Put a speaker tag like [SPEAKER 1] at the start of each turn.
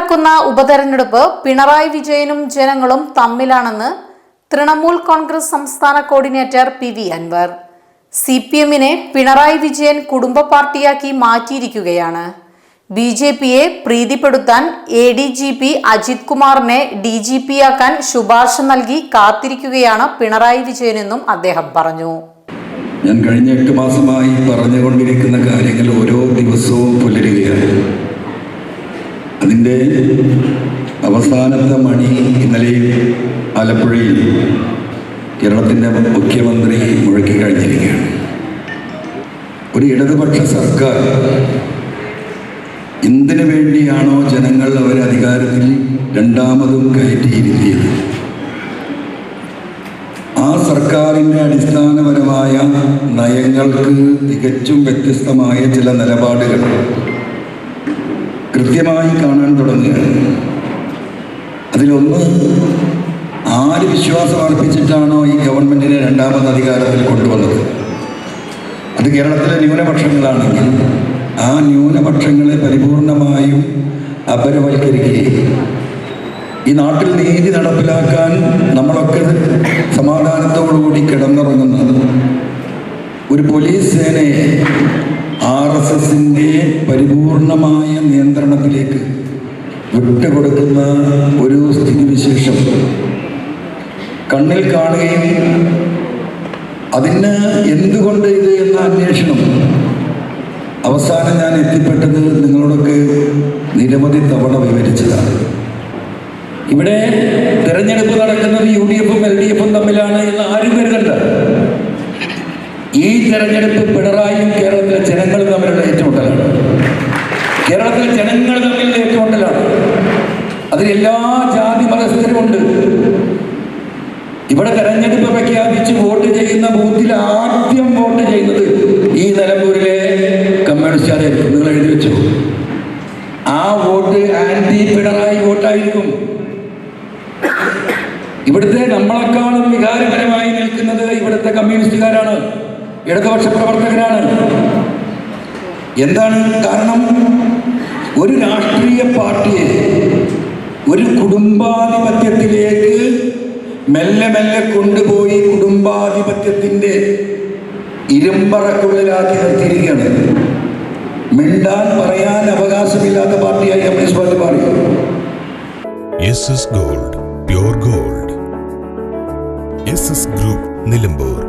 [SPEAKER 1] നടക്കുന്ന ഉപതെരഞ്ഞെടുപ്പ് പിണറായി വിജയനും ജനങ്ങളും തമ്മിലാണെന്ന് തൃണമൂൽ കോൺഗ്രസ് സംസ്ഥാന കോർഡിനേറ്റർ പി.വി. അൻവർ. CPM-നെ പിണറായി വിജയൻ കുടുംബ പാർട്ടിയാക്കി മാറ്റിയിരിക്കുകയാണ്. BJP-യെ പ്രീതിപ്പെടുത്താൻ ADGP അജിത് കുമാറിനെ DGP-യാക്കാൻ ശുപാർശ നൽകി കാത്തിരിക്കുകയാണ് പിണറായി വിജയനെന്നും അദ്ദേഹം പറഞ്ഞു.
[SPEAKER 2] ഞാൻ കഴിഞ്ഞ 8 മാസമായി പറഞ്ഞുകൊണ്ടിരിക്കുന്ന കാര്യങ്ങൾ ഓരോ ദിവസവും പുലരുകയാണ്. അതിൻ്റെ അവസാനത്തെ മണി ഇന്നലെ ആലപ്പുഴയിൽ കേരളത്തിൻ്റെ മുഖ്യമന്ത്രി മുഴക്കി കഴിഞ്ഞിരിക്കുകയാണ്. ഒരു ഇടതുപക്ഷ സർക്കാർ എന്തിനു വേണ്ടിയാണോ ജനങ്ങൾ അവരെ അധികാരത്തിൽ രണ്ടാമതും കയറ്റിയിരുത്തിയത്, ആ സർക്കാരിൻ്റെ അടിസ്ഥാനപരമായ നയങ്ങൾക്ക് തികച്ചും വ്യത്യസ്തമായ ചില നിലപാടുകൾ കൃത്യമായി കാണാൻ തുടങ്ങുകയാണ്. അതിലൊന്ന്, ആര് വിശ്വാസം അർപ്പിച്ചിട്ടാണോ ഈ ഗവൺമെൻറ്റിനെ രണ്ടാമത് അധികാരത്തിൽ കൊണ്ടുവന്നത്, അത് കേരളത്തിലെ ന്യൂനപക്ഷങ്ങളാണെങ്കിൽ ആ ന്യൂനപക്ഷങ്ങളെ പരിപൂർണമായും അപരവൽക്കരിക്കുകയും ഈ നാട്ടിൽ നീതി നടപ്പിലാക്കാൻ നമ്മളൊക്കെ സമാധാനത്തോടുകൂടി കിടന്നുറങ്ങുന്നത് ഒരു പോലീസ് സേനയെ RSSൻ്റെ പരിപൂർണമായ നിയന്ത്രണത്തിലേക്ക് വിട്ടുകൊടുക്കുന്ന ഒരു സ്ഥിതിവിശേഷം കണ്ണിൽ കാണുകയും അതിന് എന്തുകൊണ്ട് ഇത് എന്ന അന്വേഷണം അവസാനം ഞാൻ എത്തിപ്പെട്ടത് നിങ്ങളോടൊക്കെ നിരവധി തവണ വിവരിച്ചതാണ്. ഇവിടെ തെരഞ്ഞെടുപ്പ് നടക്കുന്നത് UDF-ഉം LDF-ഉം തമ്മിലാണ് എന്ന് ആരും കരുതണ്ട. ഈ തെരഞ്ഞെടുപ്പ് പിണറായിയും കേരളത്തിലെ ജനങ്ങളും തമ്മിലുള്ള ഏറ്റുമുട്ടലാണ്. കേരളത്തിലെ ജനങ്ങൾ തമ്മിലുള്ള ഏറ്റുമുട്ടലാണ്. അതിൽ എല്ലാ ജാതി മതസ്ഥരുമുണ്ട്. ഇവിടെ തെരഞ്ഞെടുപ്പ് പ്രഖ്യാപിച്ച് വോട്ട് ചെയ്യുന്ന ബൂത്തിൽ ആദ്യം വോട്ട് ചെയ്യുന്നത് ഈ നിലമ്പൂരിലെ കമ്മ്യൂണിസ്റ്റുകാരായിരിക്കും. നിങ്ങൾ എഴുതി വെച്ചു, ആ വോട്ട് ആന്റി പിണറായി വോട്ടായിരിക്കും. ഇവിടുത്തെ നമ്മളെക്കാളും വികാരപരമായി നിൽക്കുന്നത് ഇവിടുത്തെ കമ്മ്യൂണിസ്റ്റുകാരാണ്, ഇടതുപക്ഷ പ്രവർത്തകരാണ്. എന്താണ് കാരണം? ഒരു രാഷ്ട്രീയ പാർട്ടിയെ ഒരു കുടുംബാധിപത്യത്തിലേക്ക് മെല്ലെ മെല്ലെ കൊണ്ടുപോയി കുടുംബാധിപത്യത്തിൻ്റെ ഇരുമ്പറക്കുള്ളിലാക്കി നിർത്തിയിരിക്കുകയാണ്. മിണ്ടാൻ പറയാൻ അവകാശമില്ലാത്ത പാർട്ടിയായി കമ്മ്യൂണിസ്റ്റ് പാർട്ടി മാറി.
[SPEAKER 3] SS Gold, pure gold. SS Group, Nilambur.